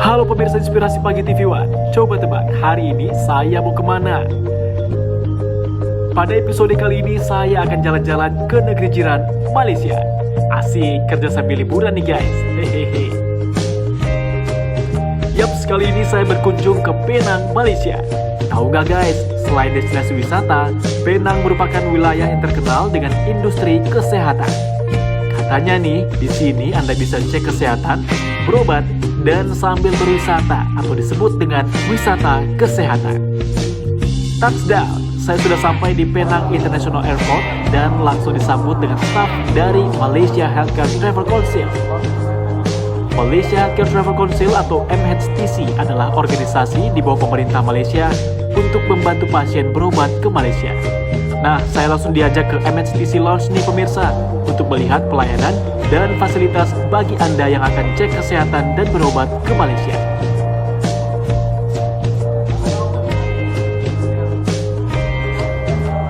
Halo pemirsa Inspirasi Pagi TV One. Coba tebak, hari ini saya mau kemana? Pada episode kali ini saya akan jalan-jalan ke negeri jiran Malaysia. Asik, kerja sambil liburan nih guys. Hehehe. Yap, sekali ini saya berkunjung ke Penang, Malaysia. Tahu nggak guys, selain destinasi wisata, Penang merupakan wilayah yang terkenal dengan industri kesehatan. Katanya nih, di sini Anda bisa cek kesehatan, berobat, dan sambil berwisata atau disebut dengan wisata kesehatan. Touchdown, saya sudah sampai di Penang International Airport dan langsung disambut dengan staf dari Malaysia Healthcare Travel Council. Malaysia Healthcare Travel Council atau MHTC adalah organisasi di bawah pemerintah Malaysia untuk membantu pasien berobat ke Malaysia. Nah, saya langsung diajak ke MHTC Lounge nih pemirsa untuk melihat pelayanan dan fasilitas bagi Anda yang akan cek kesehatan dan berobat ke Malaysia.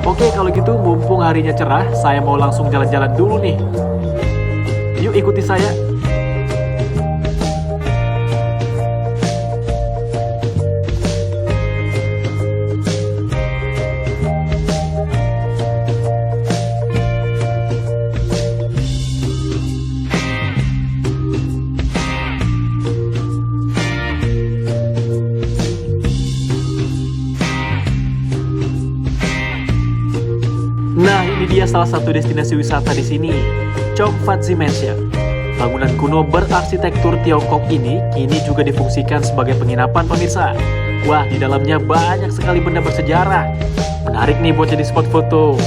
Oke, kalau gitu mumpung harinya cerah, saya mau langsung jalan-jalan dulu nih. Yuk ikuti saya. Nah, ini dia salah satu destinasi wisata di sini, Chong Fat Zi Mansion. Bangunan kuno berarsitektur Tiongkok ini kini juga difungsikan sebagai penginapan pemirsa. Wah, di dalamnya banyak sekali benda bersejarah. Menarik nih buat jadi spot foto.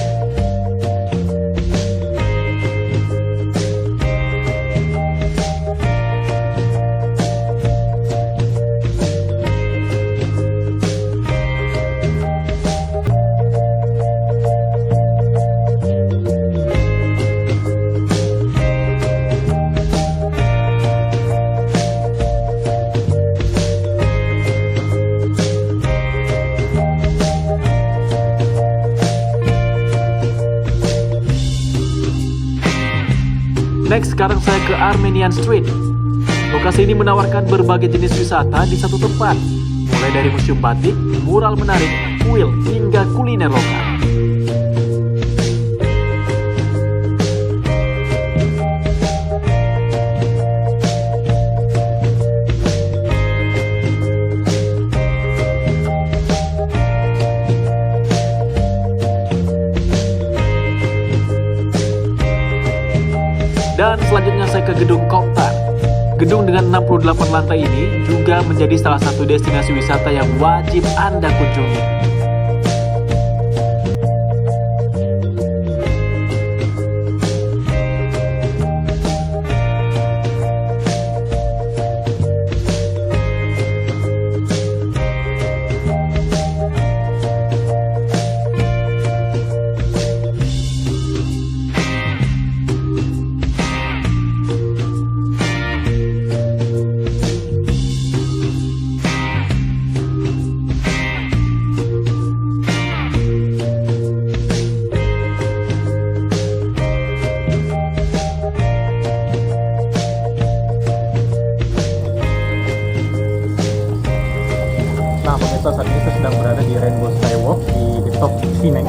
Next, sekarang saya ke Armenian Street. Lokasi ini menawarkan berbagai jenis wisata di satu tempat, mulai dari museum batik, mural menarik, kuil, hingga kuliner lokal. Dan selanjutnya saya ke Gedung Koptar. Gedung dengan 68 lantai ini juga menjadi salah satu destinasi wisata yang wajib Anda kunjungi. Nah pemirsa, saat ini saya sedang berada di Rainbow Skywalk di top Penang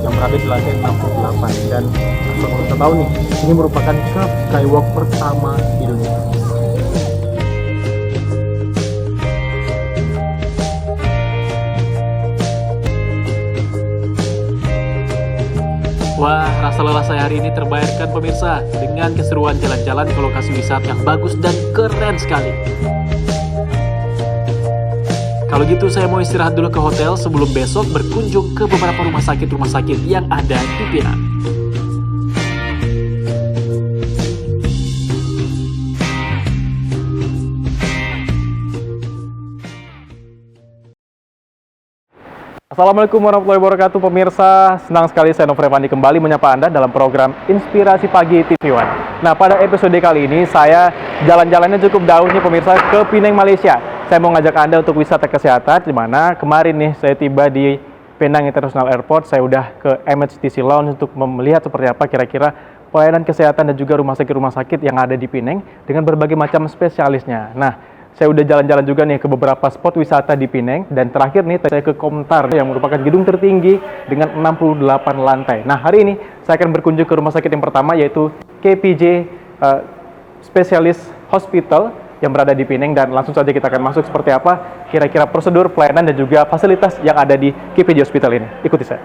yang berada di lantai 68. Dan kalau kita tahu nih, ini merupakan curve skywalk pertama di dunia. Wah, rasa lelah saya hari ini terbayarkan pemirsa dengan keseruan jalan-jalan ke lokasi wisata yang bagus dan keren sekali. Kalau gitu saya mau istirahat dulu ke hotel sebelum besok berkunjung ke beberapa rumah sakit yang ada di Penang. Assalamualaikum warahmatullahi wabarakatuh pemirsa. Senang sekali saya Novel Revandi kembali menyapa Anda dalam program Inspirasi Pagi TV One. Nah, pada episode kali ini saya jalan-jalannya cukup jauh nih pemirsa, ke Penang, Malaysia. Saya mau ngajak Anda untuk wisata kesehatan, di mana kemarin nih saya tiba di Penang International Airport. Saya udah ke MHTC Lounge untuk melihat seperti apa kira-kira pelayanan kesehatan dan juga rumah sakit yang ada di Penang dengan berbagai macam spesialisnya. Nah, saya udah jalan-jalan juga nih ke beberapa spot wisata di Pineng, dan terakhir nih saya ke Komtar yang merupakan gedung tertinggi dengan 68 lantai. Nah, hari ini saya akan berkunjung ke rumah sakit yang pertama, yaitu KPJ Specialist Hospital yang berada di Pineng, dan langsung saja kita akan masuk seperti apa kira-kira prosedur, pelayanan, dan juga fasilitas yang ada di KPJ Hospital ini. Ikuti saya.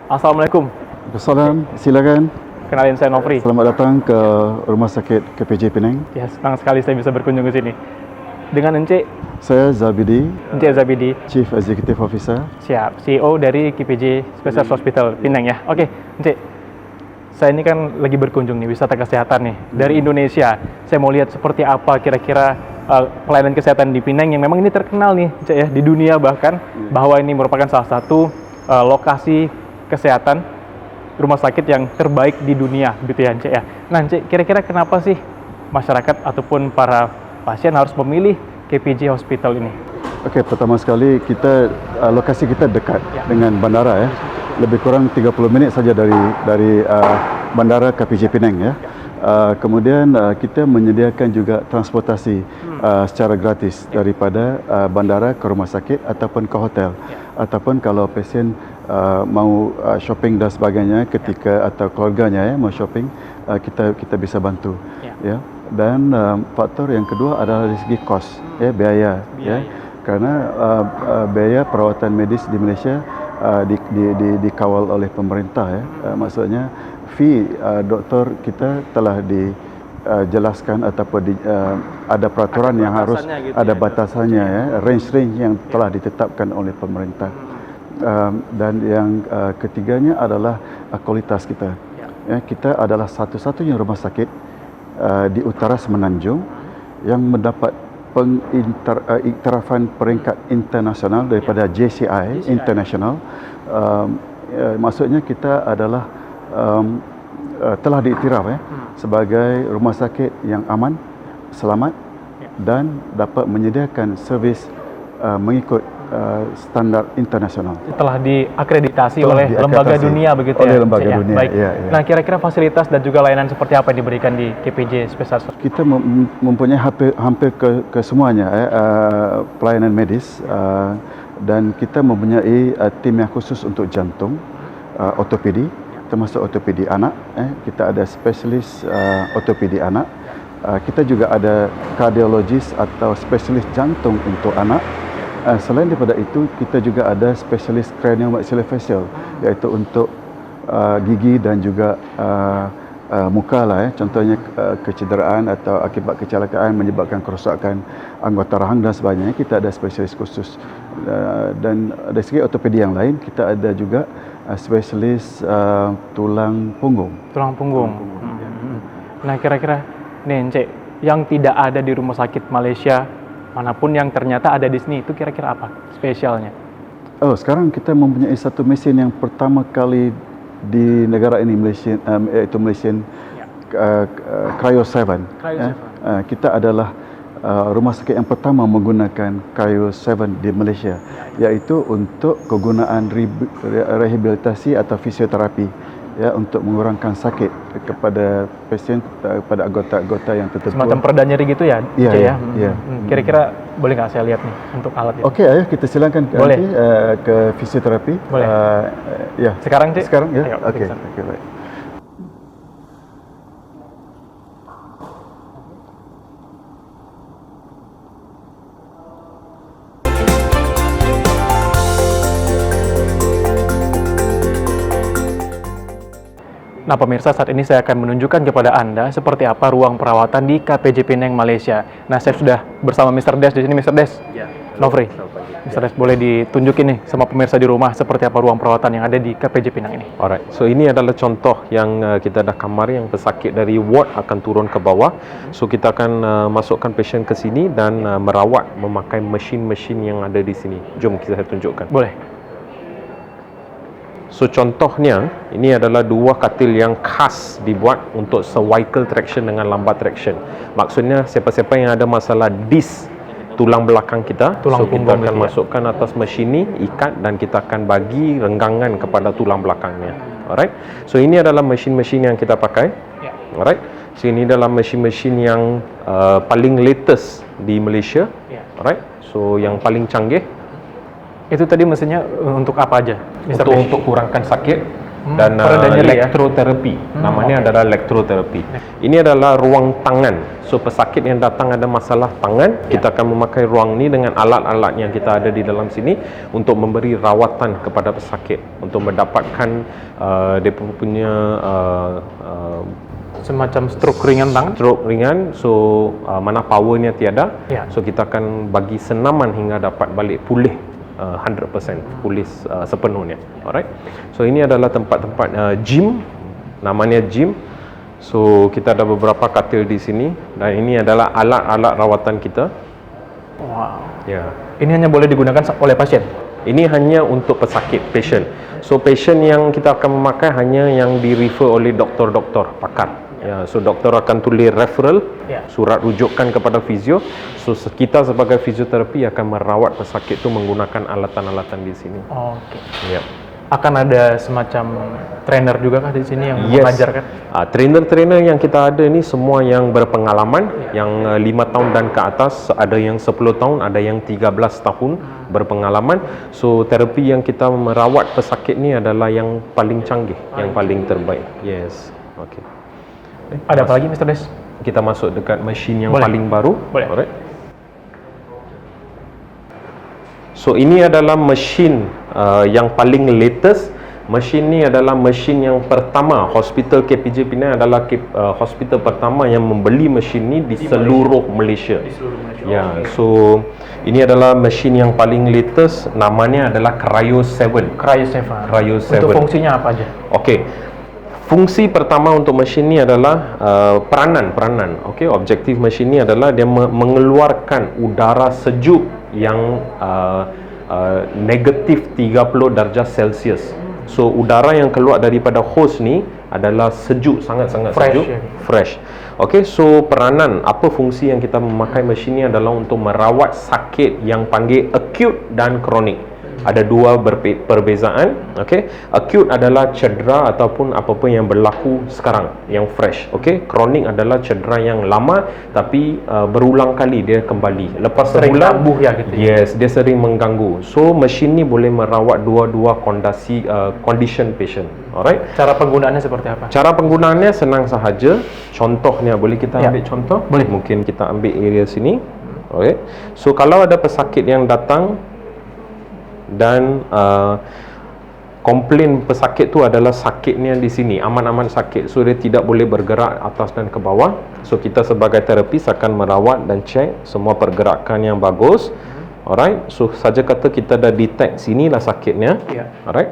Assalamualaikum. Assalam, silakan. Kenalin, saya Nofri. Selamat datang ke Rumah Sakit KPJ Penang. Ya, senang sekali saya bisa berkunjung ke sini. Dengan Encik? Saya Zabidi, Encik Zabidi, Chief Executive Officer. siap, CEO dari KPJ Specialist Hospital Pinang ya. Oke, Encik, saya ini kan lagi berkunjung nih, wisata kesehatan nih dari Indonesia. Saya mau lihat seperti apa kira-kira pelayanan kesehatan di Pinang yang memang ini terkenal nih, Encik ya, di dunia bahkan, bahwa ini merupakan salah satu lokasi kesehatan rumah sakit yang terbaik di dunia, gitu ya, Encik ya. Nah, Encik, kira-kira kenapa sih masyarakat ataupun para pasien harus memilih KPJ Hospital ini? Oke, pertama sekali lokasi kita dekat dengan bandara ya. Lebih kurang 30 minit saja dari bandara KPJ Penang ya. Kemudian kita menyediakan juga transportasi secara gratis daripada bandara ke rumah sakit ataupun ke hotel. Ataupun kalau pasien mau shopping dan sebagainya ketika atau keluarganya ya mau shopping, kita bisa bantu ya. Dan faktor yang kedua adalah dari segi kos ya, biaya ya. Karena biaya perawatan medis di Malaysia dikawal oleh pemerintah ya. Maksudnya fee doktor kita telah dijelaskan ataupun ada peraturan yang harus gitu, ada batasannya ya, range yang telah ditetapkan oleh pemerintah. Dan yang ketiganya adalah kualitas kita. Ya, kita adalah satu-satunya rumah sakit di utara Semenanjung yang mendapat pengiktirafan peringkat internasional daripada JCI International. Maksudnya kita adalah telah diiktiraf sebagai rumah sakit yang aman, selamat dan dapat menyediakan servis mengikut standar internasional. Telah diakreditasi oleh lembaga dunia begitu ya? Oleh lembaga dunia. Baik. Ya. Nah, kira-kira fasilitas dan juga layanan seperti apa yang diberikan di KPJ Specialist Hospital? Kita mempunyai hampir ke semuanya pelayanan medis, dan kita mempunyai tim yang khusus untuk jantung, ortopedi, termasuk ortopedi anak. Kita ada spesialis ortopedi anak. Kita juga ada kardiologis atau spesialis jantung untuk anak. Selain daripada itu, kita juga ada spesialis craniomaxillofacial, iaitu untuk gigi dan juga muka lah ya. Contohnya kecederaan atau akibat kecelakaan menyebabkan kerosakan anggota rahang dan sebagainya, kita ada spesialis khusus. Dan dari segi ortopedi yang lain, kita ada juga spesialis tulang punggung. Tulang punggung. Nah, kira-kira nih, Encik, yang tidak ada di rumah sakit Malaysia manapun yang ternyata ada di sini, itu kira-kira apa spesialnya? Oh, sekarang kita mempunyai satu mesin yang pertama kali di negara ini, Malaysia, yaitu Malaysian Cryo 7. Kita adalah rumah sakit yang pertama menggunakan Cryo 7 di Malaysia, iaitu untuk kegunaan rehabilitasi atau fisioterapi ya, untuk mengurangkan sakit kepada pasien, kepada anggota-anggota yang tertentu. Semacam pereda nyeri gitu ya? Iya. Kira-kira boleh nggak saya lihat nih untuk alat itu? Okey, ayo kita silakan nanti ke fisioterapi. Boleh. Ya. Sekarang, Cik? Sekarang ya. Ayo, Okey, kita. baik. Nah, pemirsa, saat ini saya akan menunjukkan kepada Anda seperti apa ruang perawatan di KPJ Penang, Malaysia. Nah, saya sudah bersama Mr. Des di sini. Mr. Des, Nofri, Mr. Des, boleh ditunjukin nih sama pemirsa di rumah seperti apa ruang perawatan yang ada di KPJ Penang ini. Alright, so ini adalah contoh yang kita dah kamar yang pesakit dari ward akan turun ke bawah. So kita akan masukkan pasien ke sini dan merawat memakai mesin-mesin yang ada di sini. Jom kita tunjukkan. Boleh. So contohnya, ini adalah dua katil yang khas dibuat untuk cervical traction dengan lumbar traction. Maksudnya siapa-siapa yang ada masalah disc tulang belakang kita, tulang kita akan ya, masukkan atas mesin ini, ikat, dan kita akan bagi renggangan kepada tulang belakangnya. Alright. So ini adalah mesin-mesin yang kita pakai. Alright. So ini adalah mesin-mesin yang paling latest di Malaysia. Alright. So yang paling canggih. Itu tadi mesinnya untuk apa aja, Mr. Desh? Untuk kurangkan sakit dan peredanya ya? elektroterapi. Namanya adalah elektroterapi. Ini adalah ruang tangan. So pesakit yang datang ada masalah tangan, kita akan memakai ruang ni dengan alat-alat yang kita ada di dalam sini untuk memberi rawatan kepada pesakit untuk mendapatkan dia punya Semacam stroke ringan tangan? stroke ringan. So mana powernya tiada. Ya. So kita akan bagi senaman hingga dapat balik pulih 100% pulih sepenuhnya. Alright. So ini adalah tempat-tempat gym, namanya gym. So kita ada beberapa katil di sini dan ini adalah alat-alat rawatan kita. Wow. Ya. Ini hanya boleh digunakan oleh pasien? Ini hanya untuk pesakit, patient. So patient yang kita akan memakai hanya yang di-refer oleh doktor-doktor pakar. Ya, so doktor akan tulis referral, surat rujukan kepada fizio. So kita sebagai fizioterapi akan merawat pesakit itu menggunakan alatan-alatan di sini. Oke. Ya. Akan ada semacam trainer juga kah di sini yang mengajarkan? Trainer-trainer yang kita ada ini semua yang berpengalaman, yang 5 tahun dan ke atas, ada yang 10 tahun, ada yang 13 tahun berpengalaman. So terapi yang kita merawat pesakit ni adalah yang paling canggih, yang paling terbaik. Yes. Okey. Ada apa lagi, Mr. Desh? Kita masuk dekat mesin yang Boleh. paling baru. Boleh. Alright. So ini adalah mesin yang paling latest. Mesin ni adalah mesin yang pertama. Hospital KPJ Penang adalah hospital pertama yang membeli mesin ni di seluruh Malaysia. Ya, so ini adalah mesin yang paling latest. Namanya adalah Cryo 7. Cryo 7. Untuk fungsinya apa aja? Okey. Fungsi pertama untuk mesin ni adalah peranan. Okey, objektif mesin ni adalah dia mengeluarkan udara sejuk yang negatif 30 darjah Celsius. So udara yang keluar daripada hose ni adalah sejuk, sangat-sangat sejuk, fresh. Okey, so peranan apa fungsi yang kita memakai mesin ni adalah untuk merawat sakit yang panggil acute dan kronik. Ada dua perbezaan. Okey, acute adalah cedera ataupun apa-apa yang berlaku sekarang, yang fresh. Okey, kronik adalah cedera yang lama tapi berulang kali dia kembali. Lepas sering sebulan kambuh ya gitu. Yes, dia sering mengganggu. So mesin ni boleh merawat dua-dua condition patient. Alright. Cara penggunaannya seperti apa? Cara penggunaannya senang sahaja. Contohnya boleh kita ambil contoh? Boleh. Mungkin kita ambil area sini. Alright. So kalau ada pesakit yang datang dan komplain pesakit tu adalah sakitnya di sini, aman-aman sakit, so dia tidak boleh bergerak atas dan ke bawah. So kita sebagai terapis akan merawat dan cek semua pergerakan yang bagus. Alright. So saja kata kita dah detect sinilah sakitnya. Alright.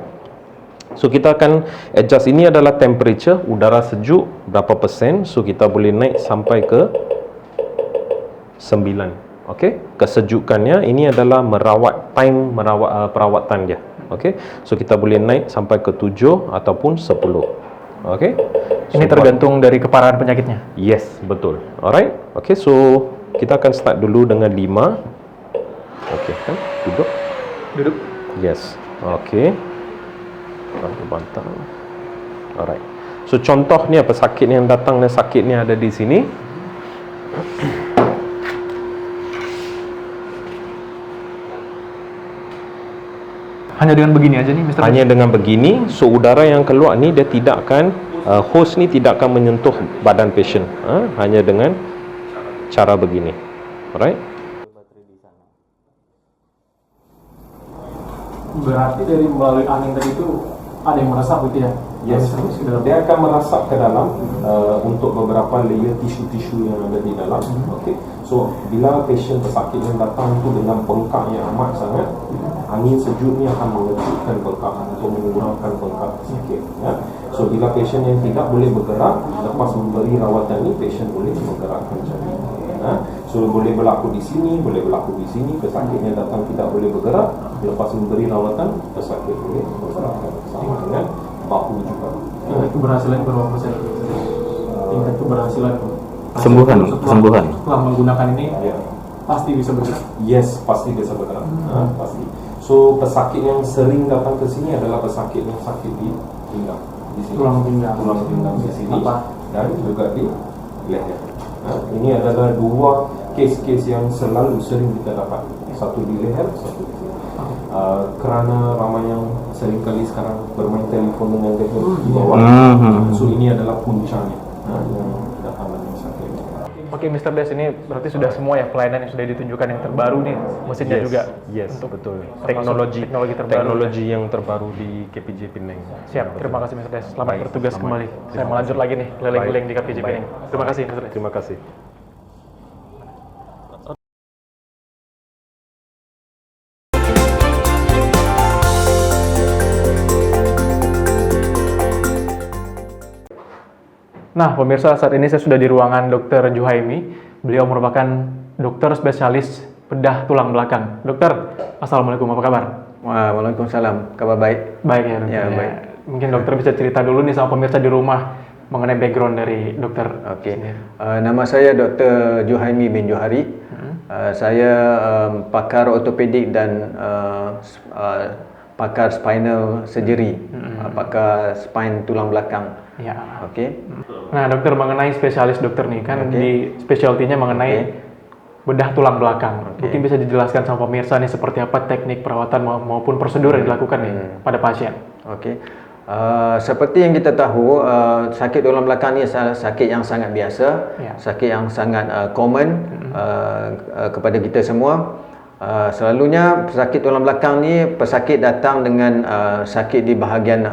So kita akan adjust. Ini adalah temperature, udara sejuk berapa persen. So kita boleh naik sampai ke 9. Okey, kesejukannya ini adalah perawatan dia. Okey, so kita boleh naik sampai ke 7 ataupun 10. Okey, ini tergantung dari keparahan penyakitnya. Yes, betul. Alright. Okey, so kita akan start dulu dengan 5. Okey, kan? Duduk. Yes. Okey. Bantu. Alright. So contohnya pesakit yang datang dan sakitnya ada di sini. Hanya dengan begini aja nih, Mr. Hanya dengan begini, so udara yang keluar ni dia tidak akan hose ni tidak akan menyentuh badan patient. Hanya dengan cara begini. Alright. Berarti dari melalui angin tadi itu ada yang meresap gitu ya? Yes, dia akan merasap ke dalam untuk beberapa layer tisu-tisu yang ada di dalam. Okey. So bila patient pesakit yang datang itu dengan bengkak yang amat sangat, angin sejuk ni akan mengejutkan bengkak atau mengurangkan bengkak sikit. Ya. So bila patient yang tidak boleh bergerak, lepas memberi rawatan ni patient boleh menggerakkan jari. So boleh berlaku di sini, boleh berlaku di sini. Pesakitnya datang tidak boleh bergerak, lepas memberi rawatan pesakit boleh bergerakkan. Sama dengan bahu juga. Tingkat keberhasilan berapa persen? Tingkat keberhasilan Kesembuhan. Setelah menggunakan ini, pasti bisa bergerak. Yes, pasti bisa bergerak. Pasti. So pesakit yang sering datang ke sini adalah pesakit yang sakit di pinggang. Di sini. Tulang pinggang di sini. apa? Dan juga di leher. Ini adalah dua kes-kes yang selalu sering kita dapat, satu di leher, satu di sini. Kerana ramai yang seringkali sekarang bermain telefon dengan leher di bawah, so ini adalah puncanya yang datang dari sakit ini. Oke, Mr. Des, ini berarti sudah semua ya pelayanan yang sudah ditunjukkan yang terbaru nih, mesinnya juga. Yes, untuk betul. teknologi terbaru. Teknologi yang terbaru di KPJ Penang. Siap, terima kasih Mr. Des. Selamat Baik, bertugas selamat. kembali. Saya Terima melanjut kasih. lagi nih keliling-keliling di Baik, KPJ baik. Penang. Terima kasih Mr. Des. Terima kasih. Nah, pemirsa, saat ini saya sudah di ruangan Dr. Juhaimi. Beliau merupakan dokter spesialis bedah tulang belakang. Dokter, Assalamualaikum, apa kabar? Waalaikumsalam, kabar baik. Baik ya, dokter. Ya, baik. Mungkin dokter bisa cerita dulu nih sama pemirsa di rumah mengenai background dari dokter. Okey. sendiri. Nama saya Dr. Juhaimi bin Johari. Saya pakar ortopedik dan pakar spinal surgery, pakar spine tulang belakang. Ya. Okey. Nah, dokter, mengenai spesialis dokter nih kan di specialty-nya mengenai bedah tulang belakang. Mungkin bisa dijelaskan sama pemirsa nih seperti apa teknik perawatan maupun prosedur yang dilakukan nih pada pasien. Okey. Seperti yang kita tahu, sakit tulang belakang ni sakit yang sangat biasa, sakit yang sangat common kepada kita semua. Selalunya pesakit tulang belakang ni pesakit datang dengan sakit di bahagian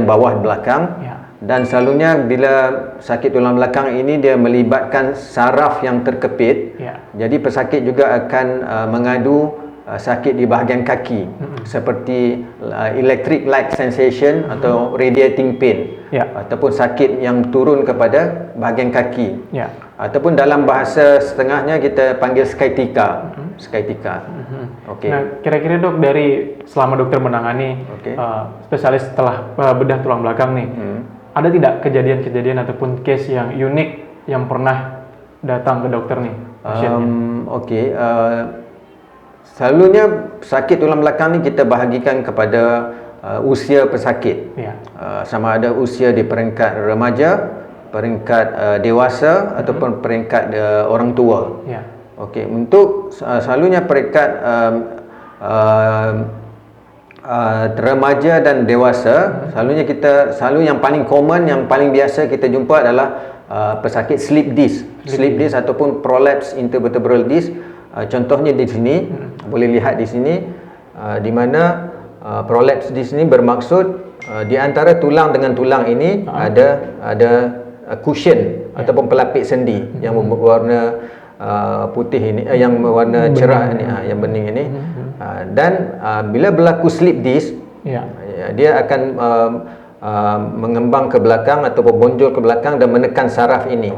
bawah belakang. Dan selalunya bila sakit tulang belakang ini dia melibatkan saraf yang terkepit. Jadi pesakit juga akan mengadu sakit di bahagian kaki seperti electric light sensation atau radiating pain, ataupun sakit yang turun kepada bahagian kaki, ataupun dalam bahasa setengahnya kita panggil sciatica. Okey. Nah, kira-kira dok, dari selama dokter menangani spesialis setelah bedah tulang belakang nih, ada tidak kejadian-kejadian ataupun case yang unik yang pernah datang ke dokter nih pasiennya? Okey. Selalunya sakit tulang belakang ni kita bahagikan kepada usia pesakit. Sama ada usia di peringkat remaja, peringkat dewasa ataupun peringkat orang tua. Okey, untuk selalunya peringkat remaja dan dewasa, selalu yang paling common, yang paling biasa kita jumpa adalah pesakit slip disc ataupun prolapse intervertebral disc. Contohnya di sini, boleh lihat di sini, di mana prolapse disc ini bermaksud di antara tulang dengan tulang ini ada cushion ataupun pelapis sendi yang berwarna putih ini, yang berwarna cerah ini, yang bening ini. Dan bila berlaku slip disc, dia akan mengembang ke belakang ataupun bonjol ke belakang dan menekan saraf ini.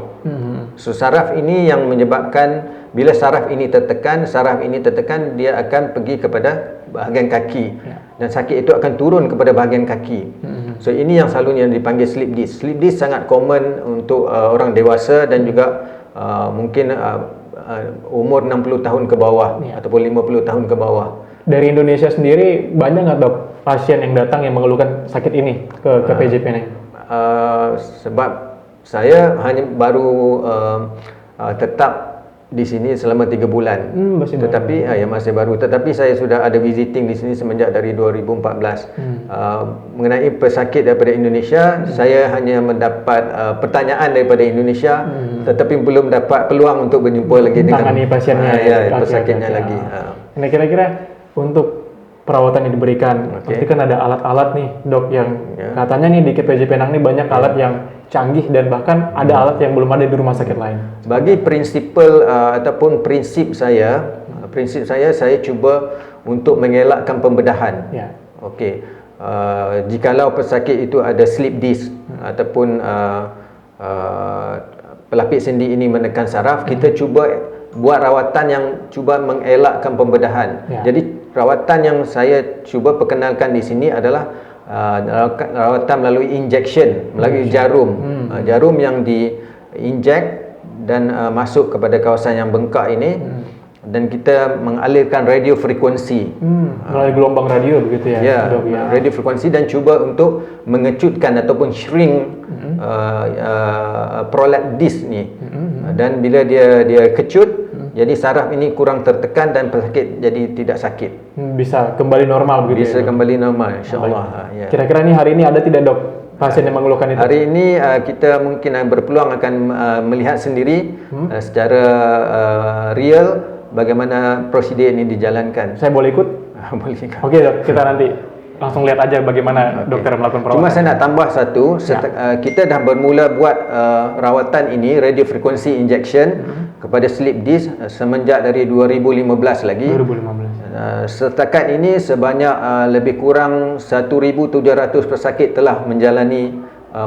So saraf ini yang menyebabkan bila saraf ini tertekan, dia akan pergi kepada bahagian kaki, dan sakit itu akan turun kepada bahagian kaki. So ini yang selalunya dipanggil slip disc. Slip disc sangat common untuk orang dewasa dan juga mungkin umur 60 tahun ke bawah ataupun 50 tahun ke bawah. Dari Indonesia sendiri banyak nggak dok pasien yang datang yang mengeluhkan sakit ini ke KPJ Penang? Sebab saya hanya baru tetap di sini selama 3 bulan. Tetapi masih baru. Tetapi saya sudah ada visiting di sini semenjak dari 2014. Mengenai pesakit daripada Indonesia, saya hanya mendapat pertanyaan daripada Indonesia, tetapi belum dapat peluang untuk berjumpa lagi dengan pasiennya, pesakitnya lagi. Nah, kira-kira untuk perawatan yang diberikan, pasti kan ada alat-alat nih dok yang katanya nih di KPJ Penang nih banyak alat yang canggih dan bahkan ada alat yang belum ada di rumah sakit lain. Bagi prinsip saya, saya cuba untuk mengelakkan pembedahan. Okey. Jikalau pesakit itu ada slip disc ataupun pelapis sendi ini menekan saraf, kita cuba buat rawatan yang cuba mengelakkan pembedahan. Jadi rawatan yang saya cuba perkenalkan di sini adalah rawatan melalui injection, melalui jarum. Jarum yang diinjek dan masuk kepada kawasan yang bengkak ini, dan kita mengalirkan radio frekuensi melalui gelombang radio begitu ya? Radio frekuensi, dan cuba untuk mengecutkan ataupun shrink prolapse disc ni. Dan bila dia kecut, jadi saraf ini kurang tertekan dan pesakit jadi tidak sakit. Bisa kembali normal begitu Bisa ya, Dok? kembali normal, insya-Allah. Ya. Kira-kira nih hari ini ada tidak, Dok, pasien yang mengeluhkan itu? Hari ini kita mungkin berpeluang akan melihat sendiri secara real bagaimana prosedur ini dijalankan. Saya boleh ikut? Boleh kan? Oke, Dok, kita nanti langsung lihat aja bagaimana dokter melakukan perawatan. Cuma saya nak tambah satu, kita dah bermula buat rawatan ini, radio frequency injection kepada slip disc semenjak dari 2015 lagi. 2015. Setakat ini sebanyak lebih kurang 1,700 pesakit telah menjalani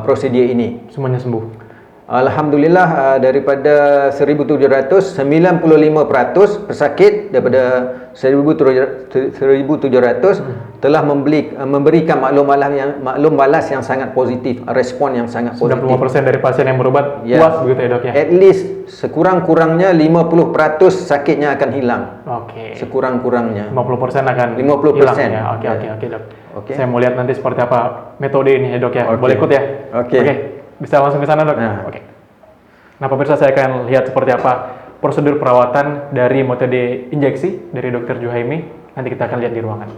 prosedur ini. Semuanya sembuh. Alhamdulillah, daripada 1,700, 95% pesakit daripada 1,700 telah memberikan maklum balas yang sangat positif, respon yang sangat positif. 95% dari pasien yang berobat puas begitu ya, Dok ya? At least sekurang-kurangnya 50% sakitnya akan hilang. Oke. Sekurang-kurangnya 50% akan 50%. hilang ya. Oke, Dok. Oke. Saya mau lihat nanti seperti apa metode ini ya, Dok ya. Oke. Boleh ikut ya? Oke. Bisa langsung ke sana, Dok? Oke. Nah, pemirsa, saya akan lihat seperti apa prosedur perawatan dari metode injeksi dari Dr. Juhaimi. Nanti kita akan lihat di ruangan.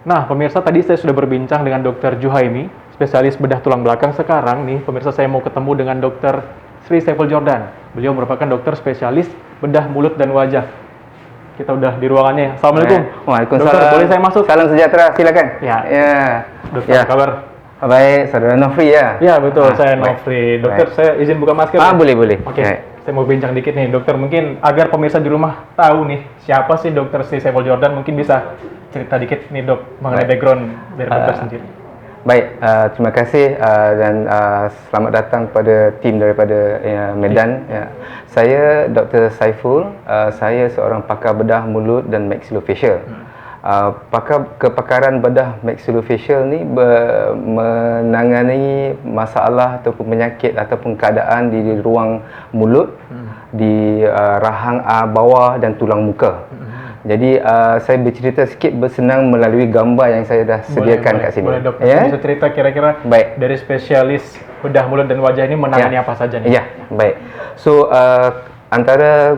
Nah, pemirsa, tadi saya sudah berbincang dengan Dr. Juhaimi, spesialis bedah tulang belakang. Sekarang nih, pemirsa, saya mau ketemu dengan Dr. Sri Saiful Jordan. Beliau merupakan dokter spesialis bedah mulut dan wajah. Kita udah di ruangannya. Assalamualaikum. Waalaikumsalam. Dokter, boleh saya masuk? Salam sejahtera, silakan. Ya. Ya. Dokter, Ya. apa kabar? Baik, saudara Nofri ya. Ya, betul. Saya baik. Nofri. Dokter, Baik. saya izin buka masker. Ah, boleh. Oke. Baik. Saya mau bincang dikit nih, dokter. Mungkin agar pemirsa di rumah tahu nih, siapa sih Dr. Sri Saiful Jordan? Mungkin bisa cerita dikit nih, Dok, mengenai background dari dokter sendiri. Baik, terima kasih dan selamat datang kepada tim daripada Medan. Ya. Saya Dr. Saiful, saya seorang pakar bedah mulut dan maxillofacial. Kepakaran bedah maxillofacial ni menangani masalah ataupun penyakit ataupun keadaan di ruang mulut, di rahang bawah dan tulang muka. Jadi saya bercerita sikit bersenang melalui gambar yang saya dah sediakan kat sini. Boleh, Dok. Ya? Bisa cerita kira-kira Baik. dari spesialis bedah mulut dan wajah ini menangani apa saja nih? Ya, baik. So antara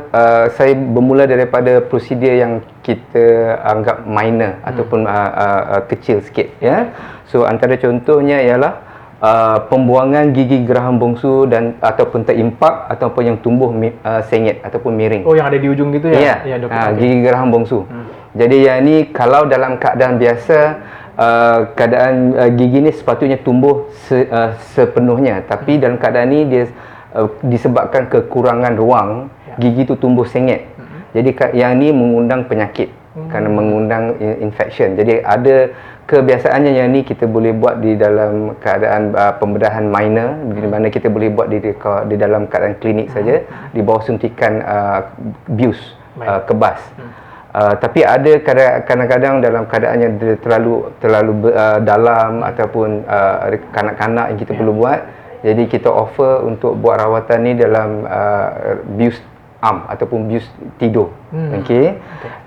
saya bermula daripada prosedur yang kita anggap minor ataupun kecil sikit, ya. So antara contohnya ialah pembuangan gigi geraham bongsu dan ataupun terimpak ataupun yang tumbuh sengit ataupun miring. Oh, yang ada di ujung gitu ya? Ya, Dok. Oke. gigi geraham bongsu. Jadi yang ni kalau dalam keadaan biasa, keadaan gigi ni sepatutnya tumbuh sepenuhnya, tapi dalam keadaan ni dia disebabkan kekurangan ruang, gigi tu tumbuh sengit. Jadi yang ni mengundang penyakit kerana mengundang infection. Jadi ada kebiasaannya yang ni kita boleh buat di dalam keadaan pembedahan minor, di mana kita boleh buat di dalam keadaan klinik saja, di bawah suntikan bius, kebas. Tapi ada kadang-kadang dalam keadaan yang terlalu dalam ataupun kanak-kanak yang kita perlu buat. Jadi kita offer untuk buat rawatan ni dalam bius arm ataupun bius tidur. Okey.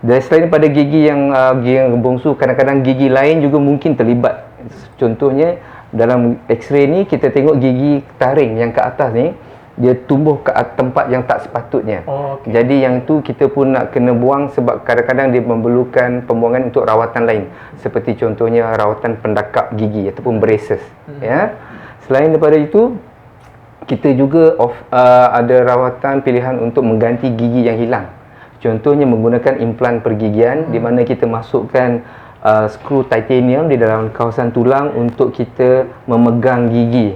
Dan selain daripada gigi yang bongsu, kadang-kadang gigi lain juga mungkin terlibat. Contohnya dalam X-ray ni kita tengok gigi taring yang ke atas ni dia tumbuh ke tempat yang tak sepatutnya. Jadi yang tu kita pun nak kena buang sebab kadang-kadang dia memerlukan pembuangan untuk rawatan lain, seperti contohnya rawatan pendakap gigi ataupun braces. Ya. Selain daripada itu, kita juga ada rawatan pilihan untuk mengganti gigi yang hilang. Contohnya menggunakan implan pergigian, di mana kita masukkan skru titanium di dalam kawasan tulang untuk kita memegang gigi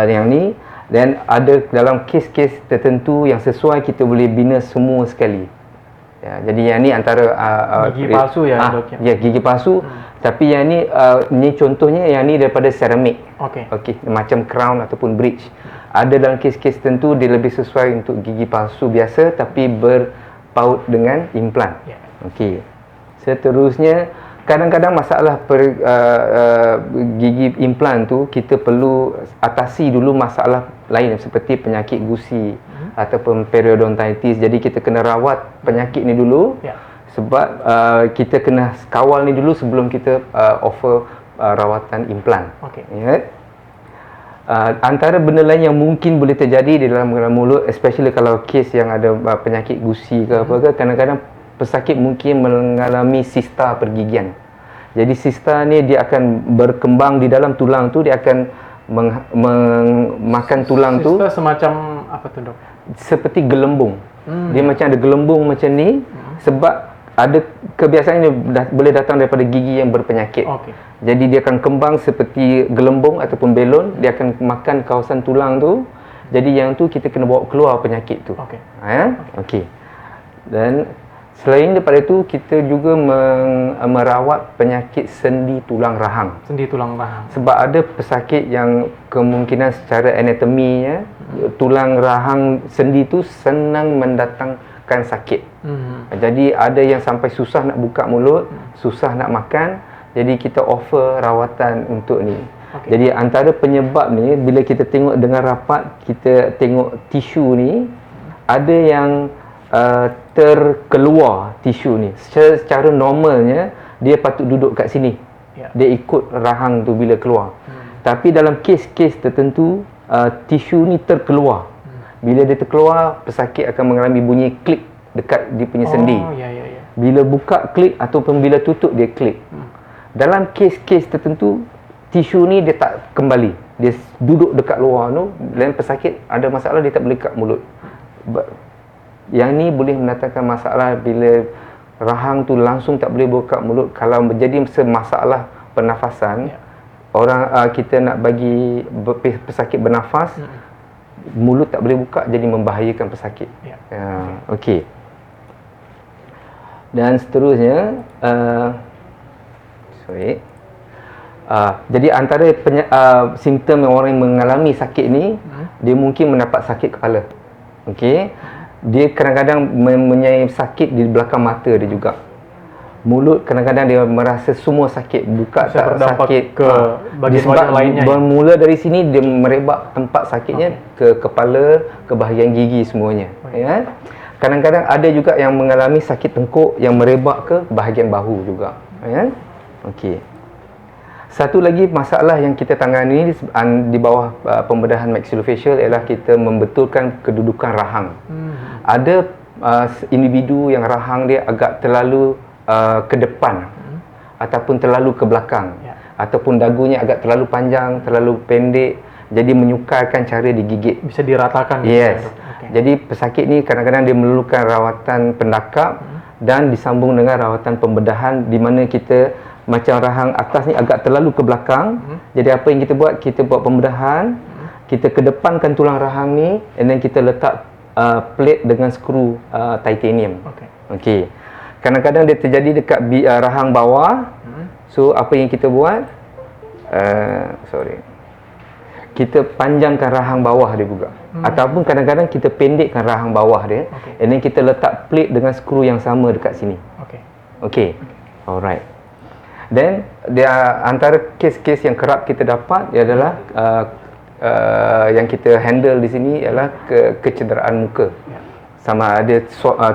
yang ni. Dan ada dalam kes-kes tertentu yang sesuai, kita boleh bina semua sekali. Ya, jadi yang ni antara gigi palsu ya, Dok? Ya, gigi palsu. Tapi yang ni contohnya yang ni daripada ceramik. Okey, macam crown ataupun bridge. Ada dalam kes-kes tertentu dia lebih sesuai untuk gigi palsu biasa tapi berpaut dengan implan. Okey. Seterusnya, kadang-kadang masalah gigi implan tu kita perlu atasi dulu masalah lain seperti penyakit gusi ataupun periodontitis. Jadi kita kena rawat penyakit ni dulu. Ya. Sebab kita kena kawal ni dulu sebelum kita offer rawatan implan. Okey. Ya. Antara benda lain yang mungkin boleh terjadi di dalam mulut, especially kalau kes yang ada penyakit gusi ke apa ke, kadang-kadang pesakit mungkin mengalami sista pergigian. Jadi sista ni dia akan berkembang di dalam tulang tu, dia akan makan tulang tu Sista semacam apa tu, Dok? seperti gelembung. Dia macam ada gelembung macam ni sebab ada kebiasaan dia boleh datang daripada gigi yang berpenyakit. Okey. Jadi dia akan kembang seperti gelembung ataupun belon, dia akan makan kawasan tulang tu. Jadi yang tu kita kena bawa keluar penyakit tu. Okey. Okey. Dan selain daripada itu, kita juga merawat penyakit sendi tulang rahang. Sendi tulang rahang. Sebab ada pesakit yang kemungkinan secara anatominya tulang rahang sendi tu senang mendatangkan sakit. Jadi ada yang sampai susah nak buka mulut, susah nak makan. Jadi kita offer rawatan untuk ni. Okey. Jadi antara penyebab ni, bila kita tengok dengan rapat, kita tengok tisu ni, ada yang terkeluar tisu ni. Secara normalnya dia patut duduk kat sini. Ya. Dia ikut rahang tu bila keluar. Tapi dalam kes-kes tertentu tisu ni terkeluar. Bila dia terkeluar, pesakit akan mengalami bunyi klik dekat di punya sendi. Oh, ya ya ya. Bila buka klik ataupun bila tutup dia klik. Dalam kes-kes tertentu tisu ni dia tak kembali. Dia duduk dekat luar tu, dan pesakit ada masalah dia tak boleh kat mulut. Yang ni boleh mendatangkan masalah bila rahang tu langsung tak boleh buka mulut. Kalau menjadi masalah pernafasan, orang kita nak bagi pesakit bernafas, mulut tak boleh buka, jadi membahayakan pesakit. Okey. Dan seterusnya jadi antara simptom orang yang mengalami sakit ni, dia mungkin mendapat sakit kepala. Okey. Dia kadang-kadang mempunyai sakit di belakang mata dia juga. Mulut kadang-kadang dia merasa semua sakit, buka Bisa tak berdampak sakit ke bahagian lainnya. Bermula dari sini dia merebak tempat sakitnya ke kepala, ke bahagian gigi semuanya. Ya. Kadang-kadang ada juga yang mengalami sakit tengkuk yang merebak ke bahagian bahu juga. Ya. Okey. Satu lagi masalah yang kita tangani di bawah pembedahan maxillofacial ialah kita membetulkan kedudukan rahang. Ada individu yang rahang dia agak terlalu ke depan ataupun terlalu ke belakang, ataupun dagunya agak terlalu panjang, terlalu pendek, jadi menyukarkan cara digigit. Bisa diratakan. Yes. Okay. Jadi pesakit ni kadang-kadang dia memerlukan rawatan pendakap dan disambung dengan rawatan pembedahan, di mana kita macam rahang atas ni agak terlalu ke belakang. Jadi apa yang kita buat? Kita buat pembedahan, kita kedepankan tulang rahang ni, and then kita letak plate dengan skru titanium. Okey. Kadang-kadang dia terjadi dekat rahang bawah. So apa yang kita buat? Kita panjangkan rahang bawah dia juga. Ataupun kadang-kadang kita pendekkan rahang bawah dia, and then kita letak plate dengan skru yang sama dekat sini. Okey. Alright. Dan dia antara kes-kes yang kerap kita dapat adalah yang kita handle di sini ialah kecederaan muka. Sama ada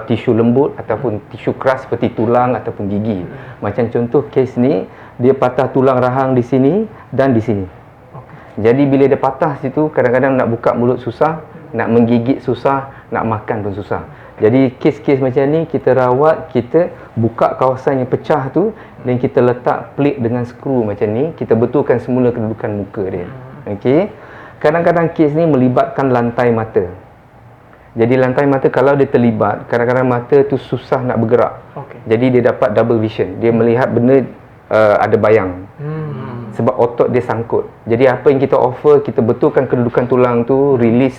tisu lembut ataupun tisu keras seperti tulang ataupun gigi. Macam contoh kes ni, dia patah tulang rahang di sini dan di sini. Jadi bila dia patah situ, kadang-kadang nak buka mulut susah, nak menggigit susah, nak makan pun susah. Jadi kes-kes macam ni kita rawat, kita buka kawasan yang pecah tu, dan kita letak plate dengan skru macam ni, kita betulkan semula kedudukan muka dia. Okey. Kadang-kadang kes ni melibatkan lantai mata. Jadi lantai mata kalau dia terlibat, kadang-kadang mata tu susah nak bergerak. Jadi dia dapat double vision. Dia melihat benda ada bayang. Sebab otot dia sangkut. Jadi apa yang kita offer, kita betulkan kedudukan tulang tu, release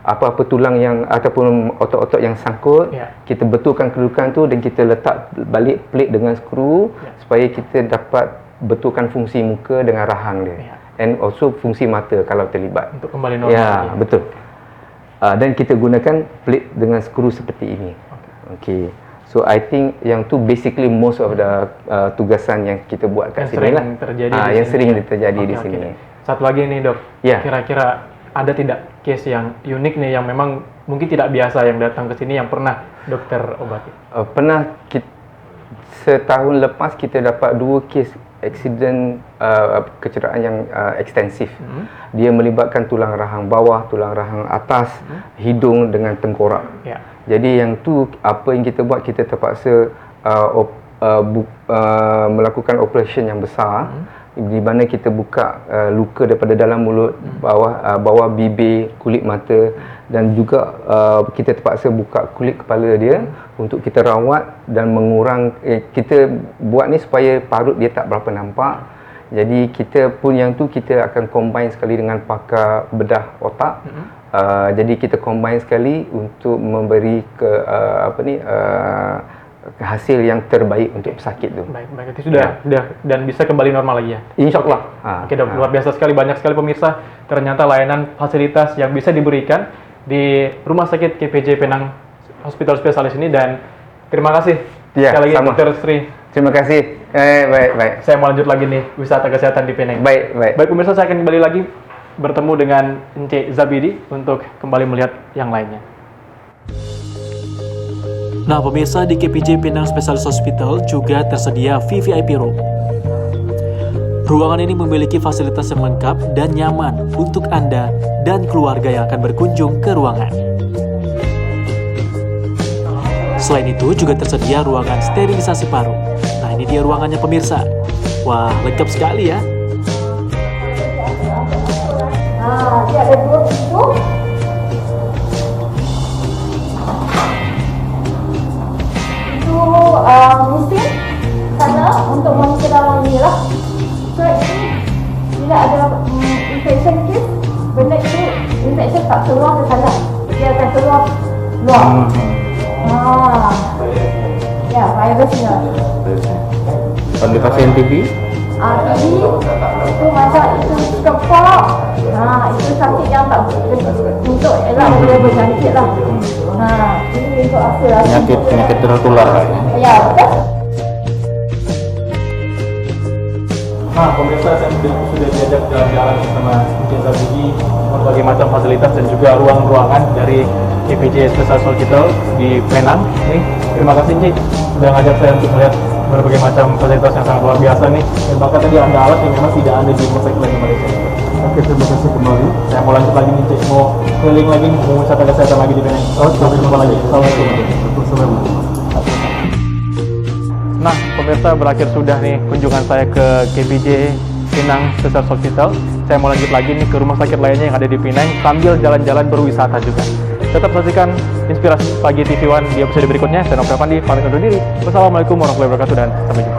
apa-apa tulang yang ataupun otot-otot yang sangkut, kita betulkan kedudukan tu, dan kita letak balik plate dengan skru supaya kita dapat betulkan fungsi muka dengan rahang dia. And also fungsi mata kalau terlibat. Untuk kembali normal. Ya, betul. Dan kita gunakan plate dengan skru seperti ini. Okey. So I think yang tu basically most of the tugasan yang kita buat kat sini lah. Terjadi yang sering terjadi di sini. Satu lagi nih, Dok. Ya. Kira-kira ada tidak case yang unik nih, yang memang mungkin tidak biasa yang datang ke sini yang pernah dokter obati? Pernah setahun lepas kita dapat 2 kes aksiden kecederaan yang ekstensif. Dia melibatkan tulang rahang bawah, tulang rahang atas, hidung dengan tengkorak. Ya. Jadi yang tu apa yang kita buat, kita terpaksa melakukan operation yang besar, di mana kita buka luka daripada dalam mulut, bawah bibir, kulit mata, dan juga kita terpaksa buka kulit kepala dia untuk kita rawat dan mengurang. Kita buat ni supaya parut dia tak berapa nampak. Jadi kita pun yang tu kita akan combine sekali dengan pakar bedah otak. Jadi kita combine sekali untuk memberi hasil yang terbaik untuk pesakit tu. Baik, itu sudah dan bisa kembali normal lagi ya? InsyaAllah. Oke dok, luar biasa sekali, banyak sekali pemirsa ternyata layanan fasilitas yang bisa diberikan di Rumah Sakit KPJ Penang Hospital Spesialis ini, dan terima kasih sekali lagi sama. Dr. Sri. Terima kasih. Baik. Saya mau lanjut lagi nih wisata kesehatan di Penang. Baik. Baik pemirsa, saya akan kembali lagi bertemu dengan Encik Zabidi untuk kembali melihat yang lainnya. Nah pemirsa, di KPJ Penang Specialist Hospital juga tersedia VVIP Room. Ruangan ini memiliki fasilitas yang lengkap dan nyaman untuk Anda dan keluarga yang akan berkunjung ke ruangan. Selain itu juga tersedia ruangan sterilisasi paru. Nah ini dia ruangannya pemirsa. Wah, lengkap sekali ya. Dia ada 2 pintu. Mesin sana untuk monitor dalam ni lah. So ini bila ada infection case, benda itu infection tak keluar ke sana, dia akan keluar luar. Ya, virusnya. Pada pasien TB? TB itu macam itu kepok. Itu sakit yang tak untuk elak boleh berjangkit lah. Ini untuk apa? Penyakit tertular. Ya, betul. Nah pemirsa, saya sudah diajak jalan-jalan sama Encik Zabidi berbagai macam fasilitas dan juga ruang-ruangan dari KPJ Specialist Hospital di Penang. Nih, terima kasih Encik sudah ngajak saya untuk melihat berbagai macam fasilitas yang sangat luar biasa nih. Dan bahkan tadi ada alat yang memang tidak ada di rumah sakit lain di Malaysia. Oke, terima kasih kembali. Saya mau lanjut lagi nih Encik, mau keliling lagi, mau wisata kesehatan lagi di Penang. Sampai jumpa lagi. Assalamualaikum. Nah, pemirsa, berakhir sudah nih kunjungan saya ke KPJ Penang Specialist Hospital. Saya mau lanjut lagi nih ke rumah sakit lainnya yang ada di Penang sambil jalan-jalan berwisata juga. Tetap saksikan Inspirasi Pagi TV One di episode berikutnya. Saya Nopri Pandi, pamit undur diri. Wassalamualaikum warahmatullahi wabarakatuh dan sampai jumpa.